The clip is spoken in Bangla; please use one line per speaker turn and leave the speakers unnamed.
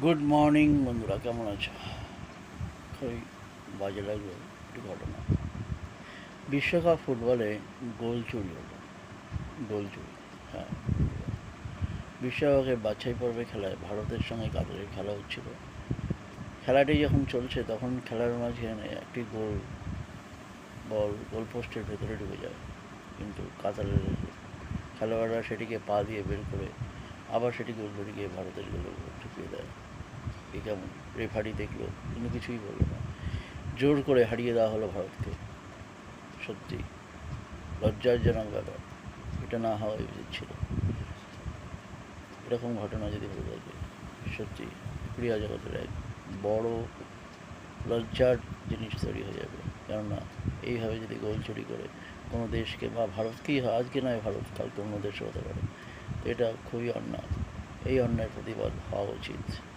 গুড মর্নিং বন্ধুরা, কেমন আছো? খুবই বাজে লাগলো একটি ঘটনা। বিশ্বকাপ ফুটবলে গোল চুরি হলো। গোল চুরি, হ্যাঁ। বিশ্বকাপের বাছাই পর্বে খেলায় ভারতের সঙ্গে কাতারের খেলা হচ্ছিল। খেলাটি যখন চলছে তখন খেলার মাঝখানে একটি গোল পোস্টের ভেতরে ঢুকে যায়, কিন্তু কাতারের খেলোয়াড়রা সেটিকে পা দিয়ে বের করে আবার সেটিকে উল্টো গিয়ে ভারতের গোলে ঢুকিয়ে দেয়। এ কেমন? রেফারি দেখলো কিন্তু কিছুই বললো না। জোর করে হারিয়ে দেওয়া হলো ভারতকে। সত্যি লজ্জাজনক ব্যাপার। এটা না হওয়াই উচিত ছিল। এরকম ঘটনা যদি হয়ে থাকে, সত্যি ক্রীড়া জগতের এক বড় লজ্জার জিনিস তৈরি হয়ে যাবে। কেননা এইভাবে যদি গোল চুরি করে কোনো দেশকে, বা ভারতকেই হয়, আজকে নয় ভারত, কালকে অন্য দেশও হতে পারে, তো এটা খুবই অন্যায়। এই অন্যায়ের প্রতিবাদ হওয়া উচিত।